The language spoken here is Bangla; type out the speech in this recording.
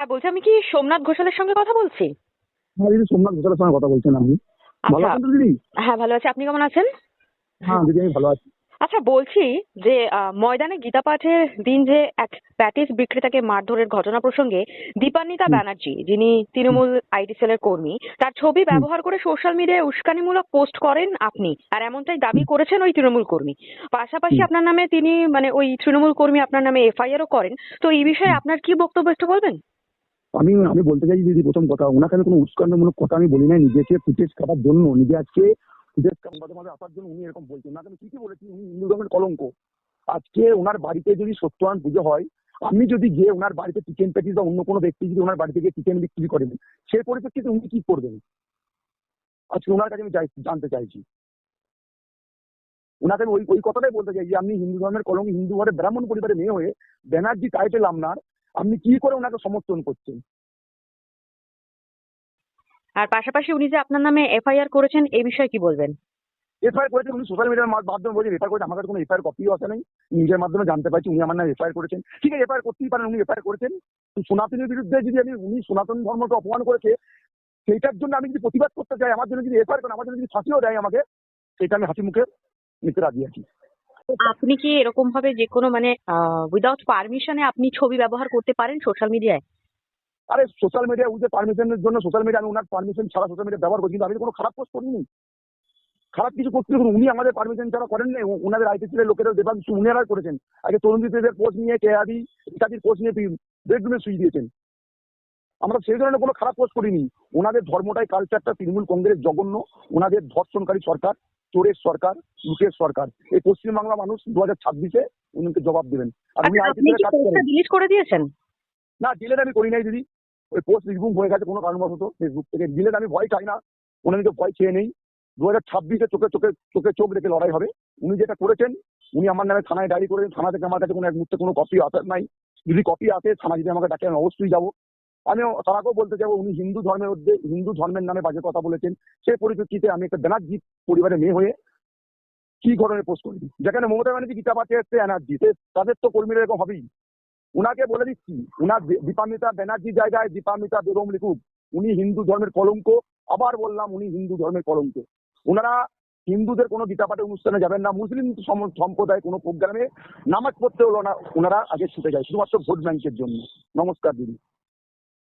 হ্যাঁ, বলছি আমি কি সোমনাথ ঘোষালের সঙ্গে কথা বলছি? হ্যাঁ দিদি, সোমনাথ ঘোষালের সঙ্গে কথা বলছেন আপনি? ভালো আচ্ছা। আছেন তো দিদি? হ্যাঁ, ভালো আছি। আপনি কেমন আছেন? হ্যাঁ দিদি, আমি ভালো আছি। আচ্ছা, বলছি যে ময়দানে গীতা পাঠের দিন যে এক প্যাটিস বিক্রেতাকে মারধরের ঘটনা প্রসঙ্গে দীপান্বিতা হুম। ব্যানার্জি, যিনি হুম। তৃণমূল আইটি সেলের কর্মী, তার ছবি হুম। ব্যবহার করে সোশ্যাল মিডিয়ায় উস্কানিমূলক পোস্ট করেন আপনি, আর এমনটাই দাবি হুম। করেছেন ওই তৃণমূল কর্মী। পাশাপাশি হুম। আপনার নামে তিনি মানে ওই তৃণমূল কর্মী আপনার নামে এফআইআরও করেন। তো এই বিষয়ে হুম। আপনার কি বক্তব্য একটু বলবেন? আমি আমি বলতে চাইছি দিদি, প্রথম কথা, ওনাকে আমি কোনো উস্কানিমূলক কথা আমি বলি নাই। নিজেকে ফুটেজ কাটার জন্য, নিজে আজকে ফুটেজ মাঝে মাঝে আসার জন্য উনি এরকম বলছেন। ওনাকে আমি ঠিকই বলেছি উনি হিন্দু ধর্মের কলঙ্ক। আজকে ওনার বাড়িতে যদি সত্যনারায়ণ পুজো হয়, আমি যদি গিয়ে ওনার বাড়িতে চিকেন প্যাটিস বা অন্য কোনো ব্যক্তি যদি ওনার বাড়িতে গিয়ে চিকেন বিক্রি করেন, সেই পরিপ্রেক্ষিতে উনি কি করবেন? আজকে ওনার কাছে আমি জানতে চাইছি। ওনাকে আমি ওই ওই কথাটাই বলতে চাই যে আপনি হিন্দু ধর্মের কলঙ্ক, হিন্দু ঘরে ব্রাহ্মণ পরিবারে মেয়ে হয়ে ব্যানার্জি টাইটেল আপনার, আপনি কি করে ওনাকে সমর্থন করছেন? আর পাশাপাশি উনি যে আপনার নামে এফআইআর করেছেন এই বিষয়ে কি বলবেন? এফআইআর করেছেন উনি সোশ্যাল মিডিয়ার মাধ্যমে, বলছেন এফআইআর করেছেন। আমার কাছে কোনো এফআইআর কপিও আসে নাই। নিজের মাধ্যমে জানতে পারছি উনি আমার নামে এফআইআর করেছেন। ঠিক আছে, এফআইআর করতেই পারেন, উনি এফআইআর করেছেন। সনাতনীর বিরুদ্ধে যদি আমি, উনি সনাতন ধর্মকে অপমান করেছে, সেইটার জন্য আমি যদি প্রতিবাদ করতে চাই, আমার জন্য যদি এফআইআর করেন, আমার জন্য যদি ফাঁসিও দেয় আমাকে, সেটা আমি হাসি মুখে নিতে রাজি আছি। আপনি কি এরকম ভাবে যে কোনো মানে উইদাউট পারমিশনে আপনি ছবি ব্যবহার করতে পারেন সোশ্যাল মিডিয়ায়? আরে সোশ্যাল মিডিয়া উইথ পারমিশনের জন্য সোশ্যাল মিডিয়া, আমি ওনার পারমিশন ছাড়া সোশ্যাল মিডিয়া ব্যবহার করছি, কিন্তু আমি তো কোনো খারাপ পোস্ট করিনি। খারাপ কিছু করতে দেখুন, উনি আমাদের পারমিশন ছাড়া করেন নাই। ওনাদের আইটিসির লোকেরা দেবাংশু উনারা করেছেন। আগে তরুণীদের পোস্ট নিয়ে কেয়াদি ইত্যাদির পোস্ট নিয়ে বেডরুমে শুয়ে দিয়েছেন। আমরা সেই ধরনের কোনো খারাপ পোস্ট করিনি। ওনাদের ধর্মটাই, কালচারটা তৃণমূল কংগ্রেস জঘন্য। ওনাদের ধর্ষণকারী সরকার, চোরের সরকার, লুটের সরকার। এই পশ্চিমবাংলা মানুষ 2026-এ উনাকে জবাব দেবেন। আর উনি আচ্ছা, আপনি আইটিসির কি কাজ পোস্টটা করেন ডিলিট করে দিয়েছেন? না? ডিলেট আমি করি নাই দিদি। ওই পোস্ট রিমুভ হয়ে গেছে কোনো কারণবশত ফেসবুক থেকে। ডিলেট আমি ভয় চাই না, ওনাকে ভয় চেয়ে নেই। 2026-এ চোখে চোখে চোখে চোখ রেখে লড়াই হবে। উনি যেটা করেছেন, উনি আমার নামে থানায় ডায়েরি করেছেন। থানা থেকে আমার কাছে কোনো এক মুহূর্তে কোনো কপি আসার নাই। যদি কপি আসে, থানা যদি আমাকে ডাকে, আমি অবশ্যই যাবো। আমি তারাকেও বলতে চাইবো, উনি হিন্দু ধর্মের মধ্যে হিন্দু ধর্মের নামে বাজে কথা বলেছেন। সেই পরিপ্রেক্ষিতে আমি একটা ব্যানার্জি পরিবারের মেয়ে হয়ে কি ধরনের পোস্ট করি, যেখানে মমতা ব্যানার্জি গীতা পাঠে এসছে এনার্জি, তাদের তো কর্মীরা এরকম হবেই। উনাকে বলে দিচ্ছি, উনার দীপান্বিতা ব্যানার্জি জায়গায় দীপান্বিতা বেগম লিখুক। উনি হিন্দু ধর্মের কলঙ্ক। আবার বললাম, উনি হিন্দু ধর্মের কলঙ্ক। ওনারা হিন্দুদের কোনো গীতা পাঠের অনুষ্ঠানে যাবেন না। মুসলিম সম্প্রদায় কোনো প্রোগ্রামে নামাজ পড়তে হলো না, ওনারা আগে ছুটে যায় শুধুমাত্র ভোট ব্যাংকের জন্য। নমস্কার দিদি।